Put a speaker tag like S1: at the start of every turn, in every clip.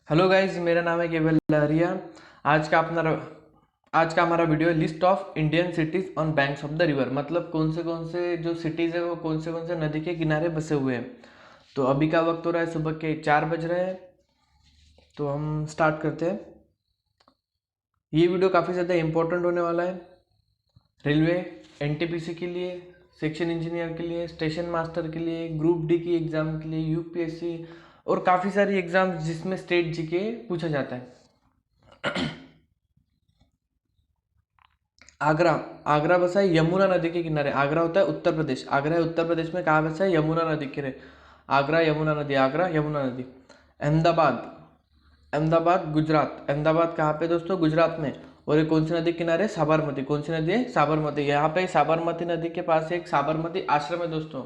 S1: Hello guys, मेरा नाम है केवल लहरिया। आज का अपना आज का हमारा वीडियो है list of Indian CTs on banks of the river. मतलब कौन से जो सिटीज़ है वो कौन से नदी के किनारे बसे हुए हैं। तो अभी का वक्त हो रहा है, सुबह के 4 बज रहे हैं। तो हम स्टार्ट करते हैं। ये वीडियो काफ़ी ज़्यादा इम्पोर्टेंट होने वाला है रेलवे, एनटीपीसी के लिए, सेक्शन इंजीनियर के लिए, स्टेशन मास्टर के लिए, ग्रुप डी की एग्ज़ाम के लिए, यूपीएससी और काफ़ी सारी एग्ज़ाम जिसमें स्टेट जीके पूछा जाता है। आगरा आगरा बसा है यमुना नदी के किनारे। आगरा होता है उत्तर प्रदेश, आगरा है उत्तर प्रदेश में। कहाँ बसा है? यमुना नदी के आगरा यमुना नदी, आगरा यमुना नदी। अहमदाबाद अहमदाबाद गुजरात। अहमदाबाद कहाँ पे दोस्तों? गुजरात में। और ये कौन सी नदी के किनारे? साबरमती। कौन सी नदी है? साबरमती। यहाँ पे साबरमती नदी के पास एक साबरमती आश्रम है दोस्तों,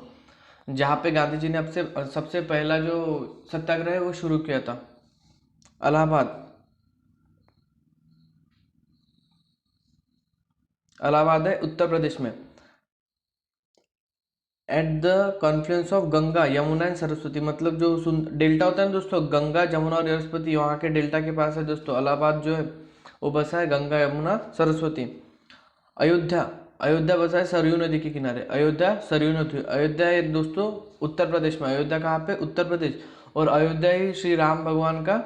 S1: जहाँ पे गांधी जी ने सबसे सबसे पहला जो सत्याग्रह है वो शुरू किया था। इलाहाबाद इलाहाबाद है उत्तर प्रदेश में। At the Confluence of Ganga Yamuna and Saraswati. मतलब जो डेल्टा होता है ना दोस्तों, गंगा जमुना और सरस्वती, वहाँ के डेल्टा के पास है दोस्तों इलाहाबाद जो है वो बसा है गंगा यमुना सरस्वती। अयोध्या अयोध्या बसा है सरयू नदी के किनारे। अयोध्या सरयू नदी। अयोध्या है दोस्तों उत्तर प्रदेश में। अयोध्या कहाँ पे? उत्तर प्रदेश। और अयोध्या ही श्री राम भगवान का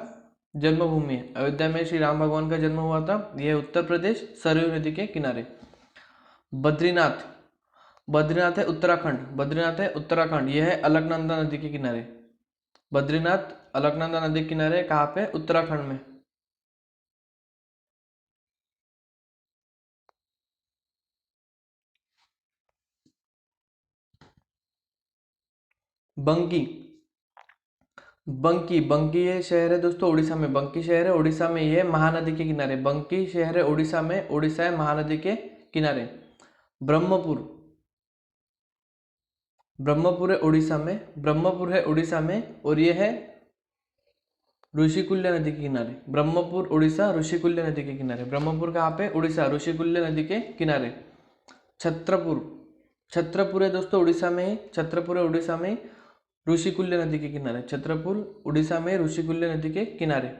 S1: जन्मभूमि है। अयोध्या में श्री राम भगवान का जन्म हुआ था। यह उत्तर प्रदेश सरयू नदी के किनारे। बद्रीनाथ बद्रीनाथ है उत्तराखंड। बद्रीनाथ है उत्तराखंड। यह है अलकनंदा नदी के किनारे। बद्रीनाथ अलकनंदा नदी के किनारे। कहाँ पे? उत्तराखंड में। बंकी बंकी बंकी ये शहर है दोस्तों उड़ीसा में। बंकी शहर है उड़ीसा में। यह महानदी के किनारे। बंकी शहर है उड़ीसा में। उड़ीसा है महानदी के किनारे। ब्रह्मपुर ब्रह्मपुर है उड़ीसा में। ब्रह्मपुर है उड़ीसा में और ये है ऋषिकुल्य नदी के किनारे। ब्रह्मपुर उड़ीसा, ऋषिकुल्य नदी के किनारे। ब्रह्मपुर कहाँ पे? उड़ीसा, ऋषिकुल्य नदी के किनारे। छत्रपुर छत्रपुर है दोस्तों उड़ीसा में ही। छत्रपुर है उड़ीसा में, ऋषिकुल्य नदी के किनारे। छत्रपुर उड़ीसा में, ऋषिकुल्य नदी के किनारे।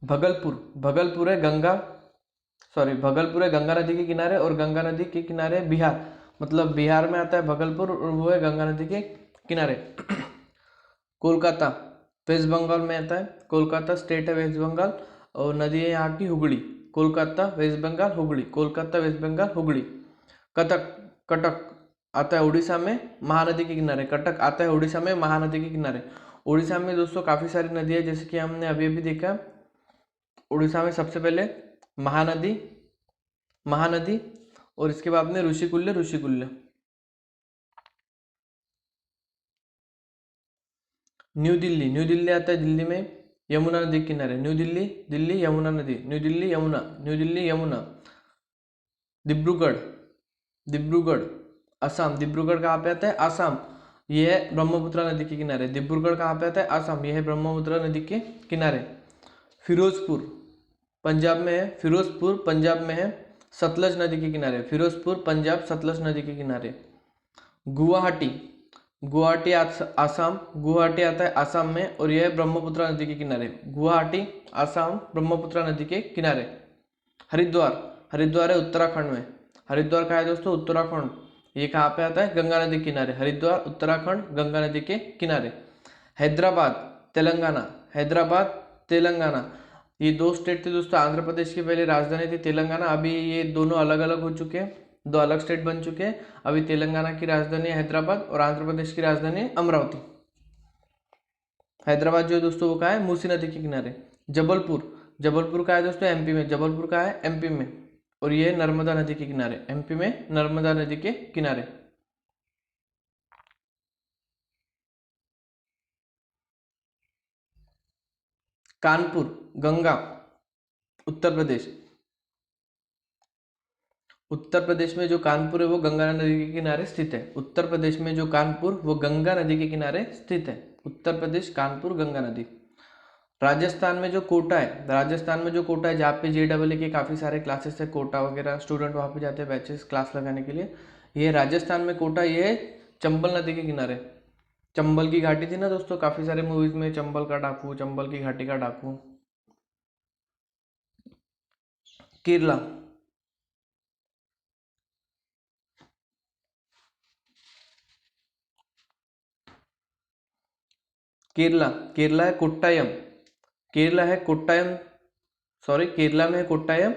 S1: भगलपुर भगलपुर है गंगा भगलपुर है गंगा नदी के किनारे। और गंगा नदी के किनारे बिहार, मतलब बिहार में आता है भगलपुर और वो है गंगा नदी के किनारे। कोलकाता वेस्ट बंगाल में आता है। कोलकाता स्टेट है वेस्ट बंगाल और नदी है यहाँ की हुगली। कोलकाता वेस्ट बंगाल हुगली। कोलकाता वेस्ट बंगाल हुगली। कटक कटक आता है उड़ीसा में, महानदी के किनारे। कटक आता है उड़ीसा में, महानदी के किनारे। उड़ीसा में दोस्तों काफ़ी सारी नदी है, जैसे कि हमने अभी अभी देखा। उड़ीसा में सबसे पहले महानदी महानदी और इसके बाद में ऋषिकुल्य ऋषिकुल्य। न्यू दिल्ली आता है दिल्ली में, यमुना नदी के किनारे। न्यू दिल्ली दिल्ली यमुना नदी। New Delhi Yamuna, new Delhi Yamuna. डिब्रूगढ़ डिब्रूगढ़ असम। डिब्रूगढ़ कहाँ पे आता है? असम। यह है ब्रह्मपुत्र नदी के किनारे। डिब्रूगढ़ कहाँ पे आता है? असम। यह है ब्रह्मपुत्र नदी के किनारे। फिरोजपुर पंजाब में है। फिरोजपुर पंजाब में है, सतलज नदी के किनारे। फिरोजपुर पंजाब, सतलज नदी के किनारे। गुवाहाटी गुवाहाटी आसाम। गुवाहाटी आता है आसाम में और यह है ब्रह्मपुत्र नदी के किनारे। गुवाहाटी आसाम, ब्रह्मपुत्र नदी के किनारे। हरिद्वार हरिद्वार है उत्तराखंड में। हरिद्वार कहाँ है दोस्तों? उत्तराखंड। ये कहाँ पे आता है? गंगा नदी के किनारे। हरिद्वार उत्तराखंड, गंगा नदी के किनारे। हैदराबाद तेलंगाना। हैदराबाद तेलंगाना। ये दो स्टेट थे दोस्तों। आंध्र प्रदेश की पहले राजधानी थी तेलंगाना। अभी ये दोनों अलग अलग हो चुके हैं, दो अलग स्टेट बन चुके हैं। अभी तेलंगाना की राजधानी है हैदराबाद और आंध्र प्रदेश की राजधानी है अमरावती। हैदराबाद जो है दोस्तों वो कहाँ है? मूसी नदी के किनारे। जबलपुर जबलपुर का है दोस्तों एमपी में। जबलपुर का है एमपी में और ये नर्मदा नदी के किनारे। एमपी में नर्मदा नदी के किनारे। कानपुर गंगा, उत्तर प्रदेश। उत्तर प्रदेश में जो कानपुर है वो गंगा नदी के किनारे स्थित है। उत्तर प्रदेश में जो कानपुर वो गंगा नदी के किनारे स्थित है। उत्तर प्रदेश कानपुर गंगा नदी। राजस्थान में जो कोटा है, राजस्थान में जो कोटा है जहाँ पे JEE के काफ़ी सारे क्लासेस है, कोटा वगैरह स्टूडेंट वहाँ पे जाते हैं बैचेस क्लास लगाने के लिए। ये राजस्थान में कोटा, ये है चंबल नदी के किनारे। चंबल की घाटी थी ना दोस्तों, काफी सारे मूवीज में, चंबल का डाकू, चंबल की घाटी का डाकू। केरला, केरला, केरला है कोट्टायम, केरला है कोट्टायम, सॉरी केरला में है कोट्टायम,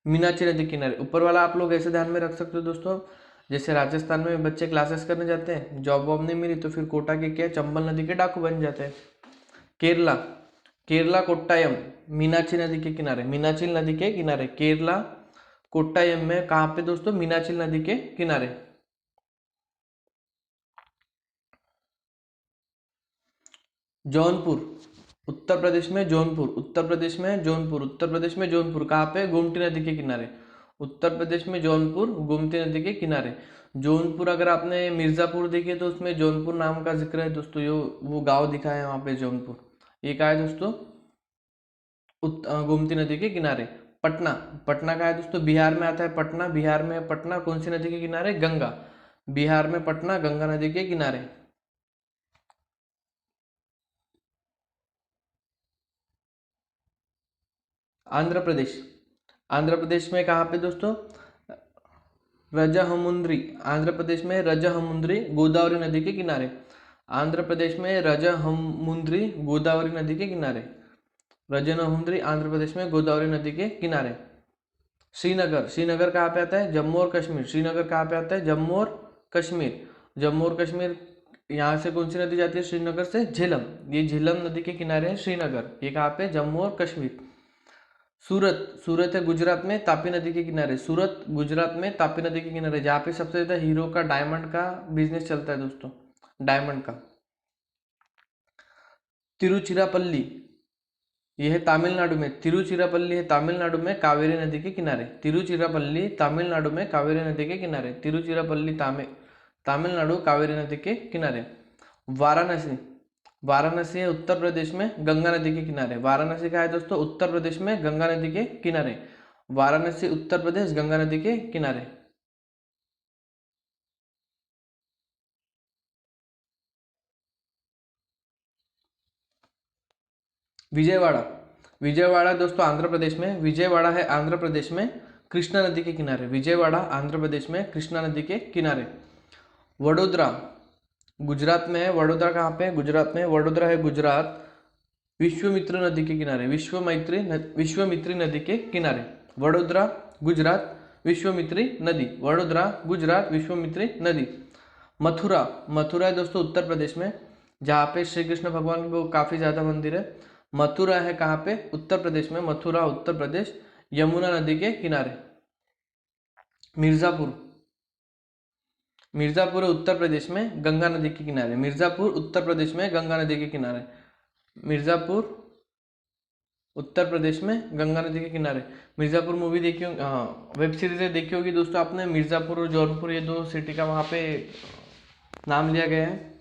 S1: मीनाक्षी नदी के किनारे। ऊपर वाला आप लोग ऐसे ध्यान में रख सकते हो दोस्तों, जैसे राजस्थान में बच्चे क्लासेस करने जाते हैं, जॉब वॉब नहीं मिली तो फिर कोटा के क्या, चंबल नदी के डाकू बन जाते हैं। केरला, केरला कोट्टायम, मीनाक्षी नदी के किनारे, मीनाक्षी नदी के किनारे, केरला कोट्टायम में कहाँ पे दोस्तों, मीनाक्षी नदी के किनारे। जौनपुर, उत्तर प्रदेश में जौनपुर, उत्तर प्रदेश में जौनपुर, उत्तर प्रदेश में जौनपुर कहाँ पे, गोमती नदी के किनारे। उत्तर प्रदेश में जौनपुर गोमती नदी के किनारे। जौनपुर अगर आपने मिर्जापुर देखे तो उसमें जौनपुर नाम का जिक्र है दोस्तों, यो वो गांव दिखा है वहाँ पे जौनपुर। ये कहा है दोस्तों, गोमती नदी के किनारे। पटना, पटना का है दोस्तों, बिहार में आता है पटना, बिहार में है पटना, कौन सी नदी के किनारे, गंगा, बिहार में पटना गंगा नदी के किनारे। आंध्र प्रदेश, आंध्र प्रदेश में कहाँ पे दोस्तों, रजहमुंद्री, आंध्र प्रदेश में रजहमुंद्री गोदावरी नदी के किनारे। आंध्र प्रदेश में रजहमुंद्री गोदावरी नदी के किनारे। रजनहुंद्री आंध्र प्रदेश में गोदावरी नदी के किनारे। श्रीनगर, श्रीनगर कहाँ पे आता है, जम्मू और कश्मीर, श्रीनगर कहाँ पे आता है, जम्मू और कश्मीर, जम्मू और कश्मीर। यहाँ से कौन सी नदी जाती है श्रीनगर से, झेलम, ये झेलम नदी के किनारे है श्रीनगर, ये कहाँ पे, जम्मू और कश्मीर। सूरत, सूरत है गुजरात में तापी नदी के किनारे, सूरत गुजरात में तापी नदी के किनारे, जहाँ पे सबसे ज्यादा हीरो का डायमंड का बिजनेस चलता है दोस्तों, डायमंड का। तिरुचिरापल्ली, यह है तमिलनाडु में, तिरुचिरापल्ली है तमिलनाडु में कावेरी नदी के किनारे, तिरुचिरापल्ली तमिलनाडु में कावेरी नदी के किनारे, तिरुचिरापल्ली तमिलनाडु कावेरी नदी के किनारे। वाराणसी, वाराणसी है उत्तर प्रदेश में गंगा नदी के किनारे, वाराणसी का है दोस्तों उत्तर प्रदेश में गंगा नदी के किनारे, वाराणसी उत्तर प्रदेश गंगा नदी के किनारे। विजयवाड़ा, विजयवाड़ा दोस्तों आंध्र प्रदेश में, विजयवाड़ा है आंध्र प्रदेश में कृष्णा नदी के किनारे, विजयवाड़ा आंध्र प्रदेश में कृष्णा नदी के किनारे। वडोदरा, गुजरात में है, वडोदरा कहाँ पे है, गुजरात में, वडोदरा है गुजरात, विश्वामित्र नदी के किनारे, विश्वामित्री नदी के किनारे। वडोदरा गुजरात, विश्वामित्री नदी, वडोदरा गुजरात, विश्वामित्री नदी। मथुरा, मथुरा है दोस्तों उत्तर प्रदेश में, जहाँ पे श्री कृष्ण भगवान को काफी ज्यादा मंदिर है। मथुरा है कहाँ पे, उत्तर प्रदेश में, मथुरा उत्तर प्रदेश, यमुना नदी के किनारे। मिर्जापुर, मिर्जापुर है उत्तर प्रदेश में गंगा नदी के किनारे, मिर्जापुर उत्तर प्रदेश में गंगा नदी के किनारे, मिर्जापुर उत्तर प्रदेश में गंगा नदी के किनारे। मिर्जापुर मूवी देखी होगी, हाँ वेब सीरीज देखी होगी दोस्तों आपने, मिर्जापुर और जौनपुर ये दो सिटी का वहाँ पे नाम लिया गया है।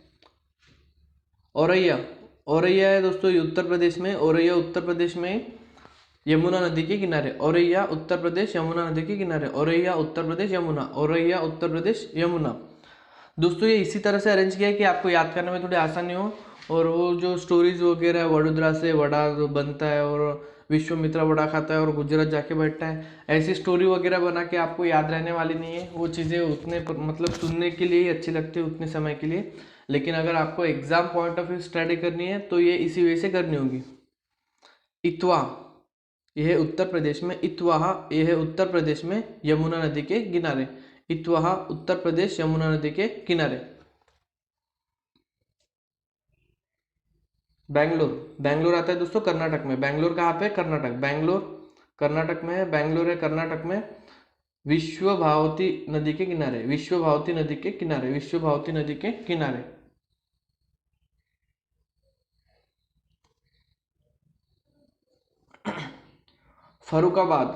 S1: औरैया, औरैया है दोस्तों ये उत्तर प्रदेश में, औरैया उत्तर प्रदेश में यमुना नदी के किनारे, औरैया उत्तर प्रदेश यमुना नदी के किनारे, औरैया उत्तर प्रदेश यमुना, औरैया उत्तर प्रदेश यमुना। दोस्तों ये इसी तरह से अरेंज किया है कि आपको याद करने में थोड़ी आसानी हो, और वो जो स्टोरीज वगैरह वडोदरा से वड़ा बनता है और विश्वामित्र वड़ा खाता है और गुजरात जाके बैठता है, ऐसी स्टोरी वगैरह बना के आपको याद रहने वाली नहीं है, वो चीज़ें उतने मतलब सुनने के लिए ही अच्छी लगती है उतने समय के लिए, लेकिन अगर आपको exam point of view study करनी है तो ये इसी वे से करनी होगी। इतवा, यह है उत्तर प्रदेश में, इतवाहा यह है उत्तर प्रदेश में यमुना नदी के किनारे, इतवाहा उत्तर प्रदेश यमुना नदी के किनारे। बैंगलोर, बैंगलोर आता है दोस्तों कर्नाटक में, बैंगलोर कहाँ पे, कर्नाटक, बैंगलोर कर्नाटक में है, बैंगलोर है कर्नाटक में, विश्वभावती नदी के किनारे, विश्वभावती नदी के किनारे, विश्वभावती नदी के किनारे। फरुखाबाद,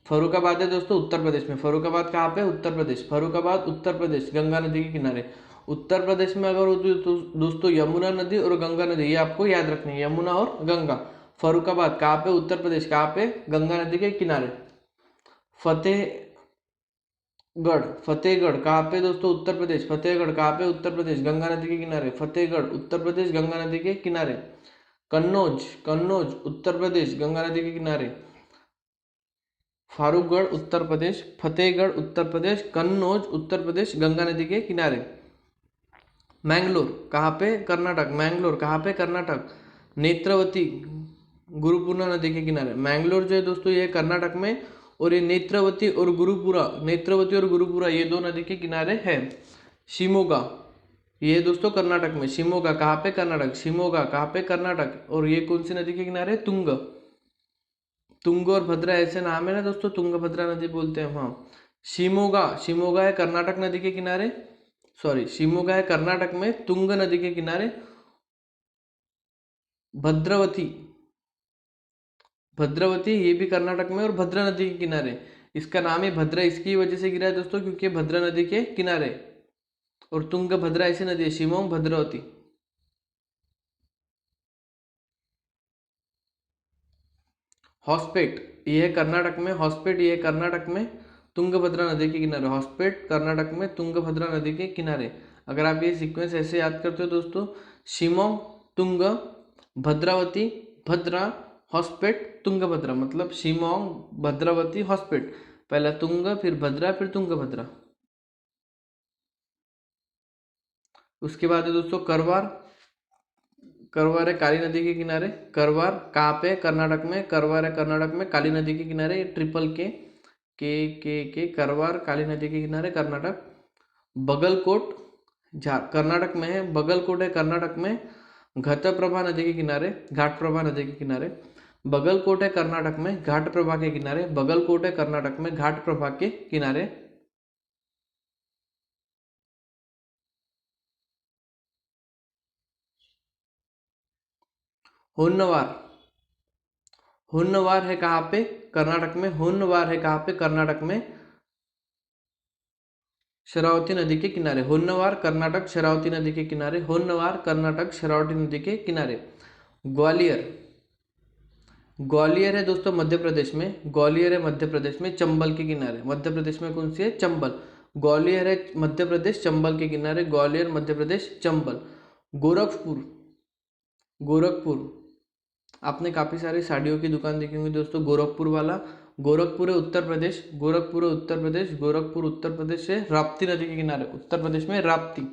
S1: फरुखाबाद है दोस्तों उत्तर प्रदेश में, फरुखाबाद कहाँ पे, उत्तर प्रदेश, फरुखाबाद उत्तर प्रदेश गंगा नदी के किनारे। उत्तर प्रदेश में अगर हो तो दोस्तों यमुना नदी और गंगा नदी ये आपको याद रखनी है, यमुना और गंगा। फरुखाबाद कहाँ पे, उत्तर प्रदेश कहाँ पे, गंगा नदी के किनारे। फतेह गढ़, फतेहगढ़ कहाँ पे दोस्तों? उत्तर प्रदेश। फतेहगढ़ कहाँ पे? उत्तर प्रदेश, गंगा नदी के किनारे। फतेहगढ़ उत्तर प्रदेश, गंगा नदी के किनारे। कन्नौज, कन्नौज उत्तर प्रदेश, गंगा नदी के किनारे। फारूकगढ़ उत्तर प्रदेश, फतेहगढ़ उत्तर प्रदेश, कन्नौज उत्तर प्रदेश, गंगा नदी के किनारे। मैंगलोर कहाँ पे? कर्नाटक। मैंगलोर कहाँ पे? कर्नाटक। नेत्रवती गुरुपुरा नदी के किनारे। मैंगलोर जो है दोस्तों ये कर्नाटक में, और ये नेत्रवती और गुरुपुरा, नेत्रवती और गुरुपुरा ये दो नदी के किनारे है। शिमोगा ये दोस्तों कर्नाटक में। शिमोगा कहाँ पे? कर्नाटक। शिमोगा कहाँ पे? कर्नाटक। और ये कौन सी नदी के किनारे? तुंग। तुंग और भद्रा ऐसे नाम है ना दोस्तों, तुंगभद्रा नदी बोलते हैं हाँ। शिमोगा, शिमोगा है कर्नाटक नदी के किनारे, सॉरी शिमोगा है कर्नाटक में, तुंग नदी के किनारे। भद्रावती, भद्रावती ये भी कर्नाटक में और भद्रा नदी के किनारे। इसका नाम ही भद्रा इसकी वजह से गिरा है दोस्तों क्योंकि भद्रा नदी के किनारे। और तुंग भद्रा ऐसी नदी है, शिमोग भद्रावती। हॉस्पेट ये है कर्नाटक में, हॉस्पेट ये है कर्नाटक में, तुंगभद्रा नदी के किनारे। हॉस्पेट कर्नाटक में, तुंगभद्रा नदी के किनारे। अगर आप ये सीक्वेंस ऐसे याद करते हो दोस्तों, शिमोग, तुंग, भद्रावती, भद्रा, हॉस्पेट, तुंगभद्रा, मतलब शिमोग, भद्रावती, हॉस्पेट। पहला तुंग, फिर भद्रा, फिर तुंगभद्रा। उसके बाद है दोस्तों करवार। करवार है काली नदी के किनारे। करवार कहाँ पे? कर्नाटक में। करवार है कर्नाटक में, काली नदी के किनारे। ट्रिपल के करवार काली नदी के किनारे, कर्नाटक। बगलकोट कर्नाटक में है। बगलकोट है कर्नाटक में, घटप्रभा नदी के किनारे, घाटप्रभा नदी के किनारे। बगलकोट है कर्नाटक में, घाटप्रभा के किनारे। बगलकोट है कर्नाटक में, घाटप्रभा के किनारे। होन्नवार, होन्नवार है कहाँ पे? कर्नाटक में। होन्नवार है कहाँ पे? कर्नाटक में, शरावती नदी के किनारे। होन्नवार कर्नाटक, शरावती नदी के किनारे। होन्नवार कर्नाटक, शरावती नदी के किनारे। ग्वालियर, ग्वालियर है दोस्तों मध्य प्रदेश में। ग्वालियर है मध्य प्रदेश में, चंबल के किनारे। मध्य प्रदेश में कौन सी है? चंबल। ग्वालियर है मध्य प्रदेश, चंबल के किनारे। ग्वालियर मध्य प्रदेश, चंबल। गोरखपुर, गोरखपुर आपने काफ़ी सारी साड़ियों की दुकान देखी होंगी दोस्तों, गोरखपुर वाला। गोरखपुर है उत्तर प्रदेश, गोरखपुर है उत्तर प्रदेश। गोरखपुर उत्तर प्रदेश है, राप्ती नदी के किनारे। उत्तर प्रदेश में राप्ती।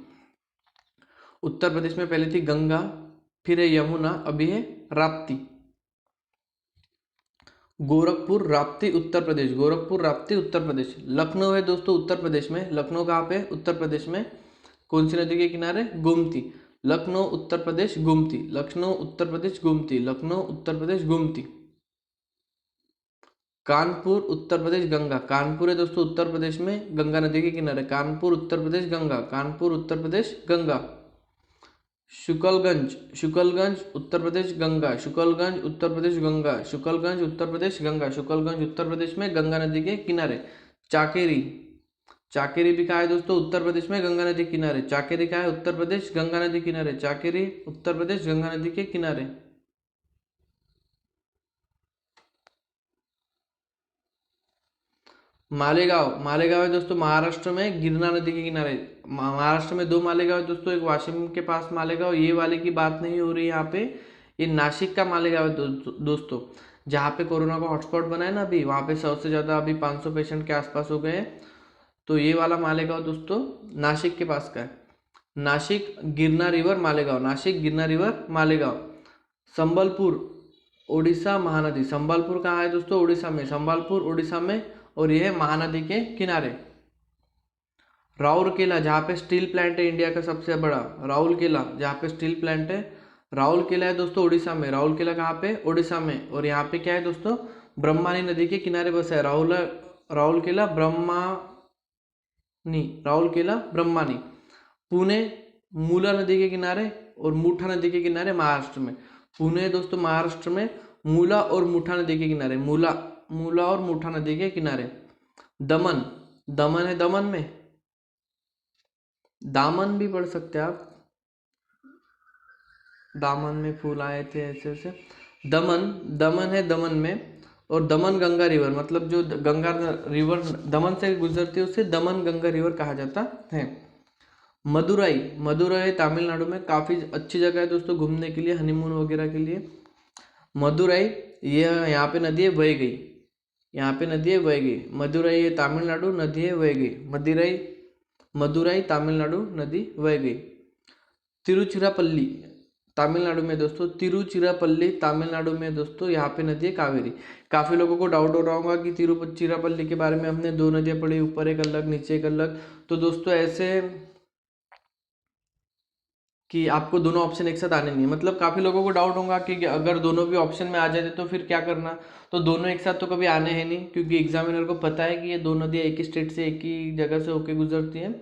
S1: उत्तर प्रदेश में पहले थी गंगा, फिर है यमुना, अभी है राप्ती। गोरखपुर राप्ती उत्तर प्रदेश, गोरखपुर राप्ती उत्तर प्रदेश। लखनऊ है दोस्तों उत्तर प्रदेश में। लखनऊ कहाँ पे? उत्तर प्रदेश में। कौन सी नदी के किनारे? गोमती। लखनऊ उत्तर प्रदेश, गोमती। लखनऊ उत्तर प्रदेश, गोमती। लखनऊ उत्तर प्रदेश, गोमती। कानपुर उत्तर प्रदेश, गंगा। कानपुर है दोस्तों उत्तर प्रदेश में, गंगा नदी के किनारे। कानपुर उत्तर प्रदेश, गंगा। कानपुर उत्तर प्रदेश, गंगा। शुकलगंज, शुकलगंज उत्तर प्रदेश, गंगा। शुकलगंज उत्तर प्रदेश, गंगा। शुकलगंज उत्तर प्रदेश, गंगा। शुकलगंज उत्तर प्रदेश में, गंगा नदी के किनारे। चाकेरी, चाकेरी भी कहाँ है दोस्तों? उत्तर प्रदेश में, गंगा नदी के किनारे। चाकेरी कहाँ है? उत्तर प्रदेश, गंगा नदी किनारे। चाकेरी उत्तर प्रदेश, गंगा नदी के किनारे। मालेगांव, मालेगांव है दोस्तों महाराष्ट्र में, गिरना नदी के किनारे। महाराष्ट्र में दो मालेगांव है दोस्तों, एक वाशिम के पास मालेगांव, ये वाले की बात नहीं हो रही यहाँ पे, ये नासिक का मालेगांव है दोस्तों, जहाँ पे कोरोना का हॉटस्पॉट बना है ना अभी, वहाँ पे सबसे ज़्यादा अभी 500 पेशेंट के आसपास हो गए हैं। तो ये वाला मालेगांव दोस्तों नासिक के पास का है। नासिक गिरना रिवर मालेगांव, नासिक गिरना रिवर मालेगांव। संबलपुर उड़ीसा महानदी। संबलपुर कहाँ है दोस्तों? उड़ीसा में। संबलपुर उड़ीसा में, और यह है महानदी के किनारे। राउरकेला जहाँ पे स्टील प्लांट है इंडिया का सबसे बड़ा, राउरकेला जहाँ पे स्टील प्लांट है, राउरकेला है दोस्तों उड़ीसा में। राउरकेला कहाँ पे? उड़ीसा में। और यहाँ पे क्या है दोस्तों? ब्रह्मानी नदी के किनारे बसा है राउरकेला राउरकेला ब्रह्मानी। पुणे मूला नदी के किनारे और मूठा नदी के किनारे महाराष्ट्र में। पुणे दोस्तों महाराष्ट्र में, मूला और मूठा नदी के किनारे। मूला मूला और मूठा नदी के किनारे। दमन, दमन है दमन में, दामन भी पढ़ सकते हैं आप, दामन में फूल आए थे ऐसे ऐसे। दमन, दमन है दमन में, और दमन गंगा रिवर, मतलब जो गंगा रिवर दमन से गुजरती है उसे दमन गंगा रिवर कहा जाता है। मदुराई, मदुराई तमिलनाडु में काफ़ी अच्छी जगह है दोस्तों घूमने के लिए, हनीमून वगैरह के लिए। मदुराई, ये यहाँ पे नदी है वैगई, यहाँ पे नदी है वैगई। मदुराई ये तमिलनाडु, नदी है वैगई। मदुराई, मदुराई तमिलनाडु, नदी वैगई। तिरुचिरापल्ली तमिलनाडु में दोस्तों, तिरुचिरापल्ली तमिलनाडु में दोस्तों, यहाँ पे नदी है कावेरी। काफ़ी लोगों को डाउट हो रहा होगा कि तिरुचिरापल्ली के बारे में हमने दो नदियाँ पढ़ी, ऊपर एक अलग नीचे एक अलग। तो दोस्तों ऐसे कि आपको दोनों ऑप्शन एक साथ आने नहीं है, मतलब काफ़ी लोगों को डाउट होगा कि अगर दोनों भी ऑप्शन में आ जाते तो फिर क्या करना। तो दोनों एक साथ तो कभी आने हैं नहीं, क्योंकि एग्जामिनर को पता है कि ये दो नदियाँ एक ही स्टेट से एक ही जगह से होके गुजरती हैं,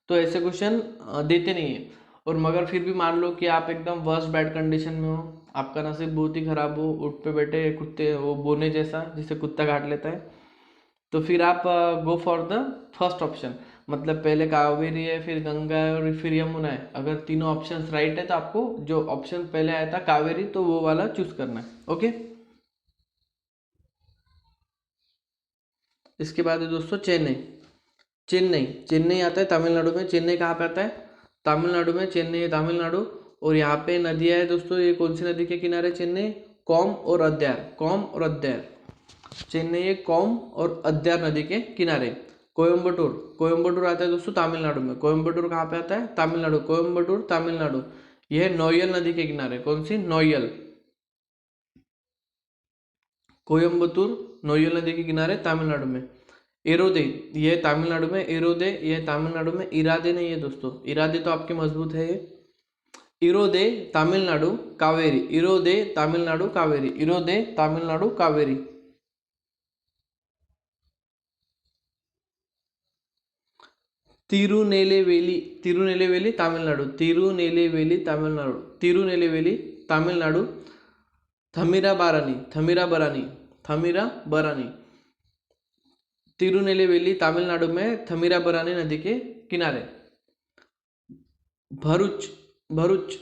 S1: तो ऐसे क्वेश्चन देते नहीं है। और मगर फिर भी मान लो कि आप एकदम वर्स्ट बैड कंडीशन में हो, आपका नसीब बहुत ही खराब हो, उठ पे बैठे कुत्ते, वो बोने जैसा जिसे कुत्ता काट लेता है, तो फिर आप go for the first option. मतलब पहले कावेरी है, फिर गंगा है और फिर यमुना है। अगर तीनों ऑप्शंस राइट है तो आपको जो ऑप्शन पहले आया था कावेरी, तो वो वाला चूज करना है। ओके, इसके बाद है दोस्तों चेन्नई। चेन्नई, चेन्नई आता है तमिलनाडु में। चेन्नई कहाँ पे आता है? तमिलनाडु में। चेन्नई है तमिलनाडु, और यहाँ पे नदियाँ है दोस्तों। ये कौन सी नदी के किनारे चेन्नई? कोम और अद्यार, कोम और अद्यार। चेन्नई है कोम और अद्यार नदी के किनारे। कोयम्बटूर, कोयम्बटूर आता है दोस्तों तमिलनाडु में। कोयम्बटूर कहाँ पे आता है? तमिलनाडु। कोयम्बटूर तमिलनाडु, यह नोयल नदी के किनारे। कौन सी? नोयल। कोयम्बतूर नोयल नदी के किनारे तमिलनाडु में। इरोदे, ये तमिलनाडु में। इरोदे, ये तमिलनाडु में। इरादे नहीं है दोस्तों, इरादे तो आपके मजबूत है ये। इरोदे तमिलनाडु कावेरी, इरोदे तमिलनाडु कावेरी, इरोदे तमिलनाडु कावेरी। तिरुनेलेवेली, तिरुनेलेवेली तमिलनाडु, तिरुनेलेवेली तमिलनाडु, तिरुनेलेवेली तमिलनाडु। थमीराबारानी, थमीराबरानी, थमीराबरानी, तिरुनेलेवेली तमिलनाडु में, थमीराबरानी नदी के किनारे। भरूच, भरूच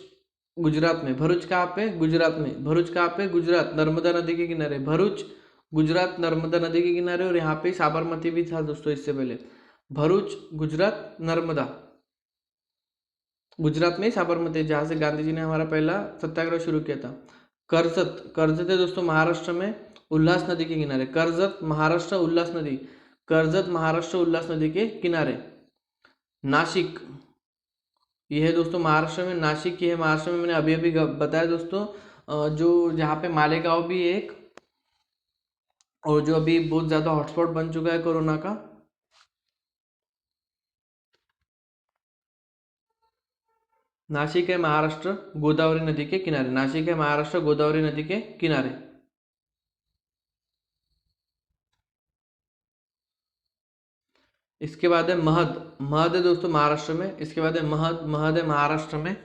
S1: गुजरात में। भरूच कहाँ पे? गुजरात में। भरूच कहाँ पे? गुजरात, नर्मदा नदी के किनारे। भरूच गुजरात, नर्मदा नदी के किनारे। और यहाँ पे साबरमती भी था दोस्तों इससे पहले। भरूच गुजरात, नर्मदा। गुजरात में साबरमती, जहाँ से गांधी जी ने हमारा पहला सत्याग्रह शुरू किया था। कर्जत, कर्जत है दोस्तों महाराष्ट्र में, उल्लास नदी के किनारे। कर्जत महाराष्ट्र, उल्लास नदी, कर्जत महाराष्ट्र, उल्लास नदी के किनारे। नासिक, ये है दोस्तों महाराष्ट्र में। नासिक ये है महाराष्ट्र में। मैंने अभी अभी बताया दोस्तों, जो जहाँ पे मालेगांव भी एक, और जो अभी बहुत ज़्यादा हॉटस्पॉट बन चुका है कोरोना का। नासिक है महाराष्ट्र, गोदावरी नदी के किनारे। नासिक है महाराष्ट्र, गोदावरी नदी के किनारे। इसके बाद है महद, महद है दोस्तों महाराष्ट्र में। इसके बाद है महद, महद है महाराष्ट्र में,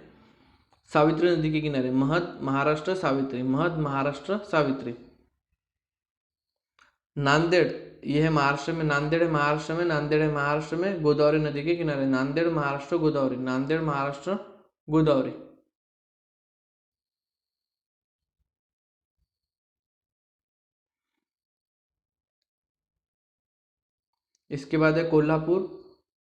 S1: सावित्री नदी के किनारे। महद महाराष्ट्र, सावित्री, महद महाराष्ट्र, सावित्री। नांदेड़, यह है महाराष्ट्र में। नांदेड़ है महाराष्ट्र में, नांदेड़ है महाराष्ट्र में, गोदावरी नदी के किनारे। नांदेड़ महाराष्ट्र, गोदावरी, नांदेड़ महाराष्ट्र, गोदावरी। इसके बाद है कोल्हापुर।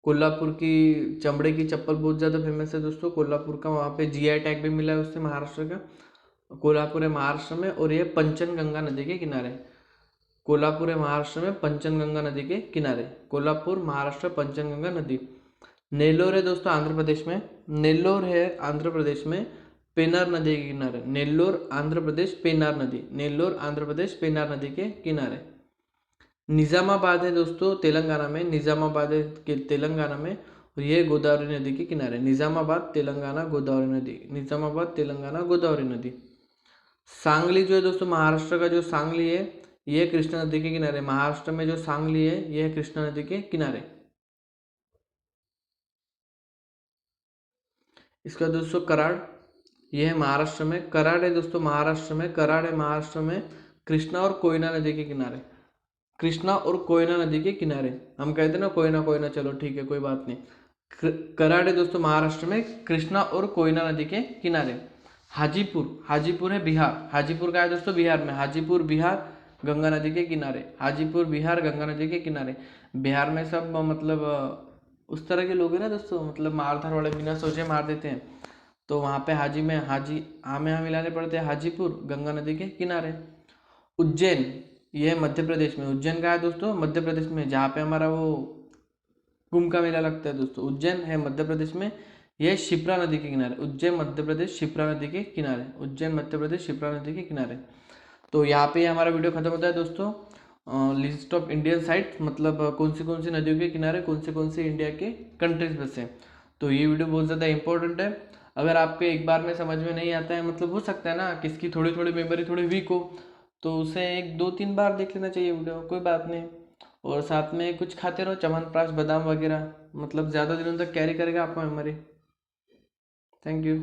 S1: कोल्हापुर की चमड़े की चप्पल बहुत ज़्यादा फेमस है दोस्तों। कोल्हापुर का, वहाँ पे जीआई टैग भी मिला है उससे, महाराष्ट्र का। कोल्हापुर है महाराष्ट्र में, और ये पंचनगंगा नदी के किनारे। कोल्हापुर है महाराष्ट्र में, पंचनगंगा नदी के किनारे। कोल्हापुर महाराष्ट्र, पंचनगंगा नदी। नेल्लोर है दोस्तों आंध्र प्रदेश में। नेल्लोर है आंध्र प्रदेश में, पेनार नदी के किनारे। नेल्लोर आंध्र प्रदेश, पेनार नदी। नेल्लोर आंध्र प्रदेश, पेनार नदी के किनारे। निज़ामाबाद है दोस्तों तेलंगाना में। निज़ामाबाद है तेलंगाना में, और ये गोदावरी नदी के किनारे। निज़ामाबाद तेलंगाना, गोदावरी नदी। निज़ामाबाद तेलंगाना, गोदावरी नदी। सांगली जो है दोस्तों महाराष्ट्र का, जो सांगली है ये कृष्णा नदी के किनारे। महाराष्ट्र में जो सांगली है ये है कृष्णा नदी के किनारे। इसका दोस्तों कराड़, ये है महाराष्ट्र में। कराड़ है दोस्तों महाराष्ट्र में। कराड़ है महाराष्ट्र में, कृष्णा और कोयना नदी के किनारे। कृष्णा और कोयना नदी के किनारे। हम कहते हैं ना कोयना कोयना, चलो ठीक है कोई बात नहीं। कराड़ है दोस्तों महाराष्ट्र में, कृष्णा और कोयना नदी के किनारे। हाजीपुर, हाजीपुर है बिहार। हाजीपुर का है दोस्तों बिहार में। हाजीपुर बिहार, गंगा नदी के किनारे। हाजीपुर बिहार, गंगा नदी के किनारे। बिहार में सब मतलब उस तरह के लोग हैं ना दोस्तों, मतलब मारधार वाले बिना सोचे मार देते हैं। तो वहाँ पे हाजी में हाँ मिलाने पड़ते हैं। हाजीपुर गंगा नदी के किनारे। उज्जैन, ये है मध्य प्रदेश में। उज्जैन का है दोस्तों मध्य प्रदेश में, जहाँ पे हमारा वो कुंभ का मेला लगता है दोस्तों। उज्जैन है मध्य प्रदेश में। यह शिप्रा नदी के किनारे। उज्जैन मध्य प्रदेश, शिप्रा नदी के किनारे। उज्जैन मध्य प्रदेश, शिप्रा नदी के किनारे। तो यहाँ पे हमारा वीडियो खत्म होता है दोस्तों। लिस्ट ऑफ इंडियन साइट्स, मतलब कौन सी नदियों के किनारे कौन से इंडिया के कंट्रीज बसे। तो ये वीडियो बहुत ज़्यादा इंपॉर्टेंट है। अगर आपके एक बार में समझ में नहीं आता है, मतलब हो सकता है ना किसकी थोड़ी थोड़ी मेमोरी थोड़ी वीक हो, तो उसे 1 2 3 बार देख लेना चाहिए वीडियो, कोई बात नहीं। और साथ में कुछ खाते रहो, च्यवनप्राश बादाम वगैरह, मतलब ज़्यादा दिनों तक कैरी करेगा आपका मेमोरी। Thank you.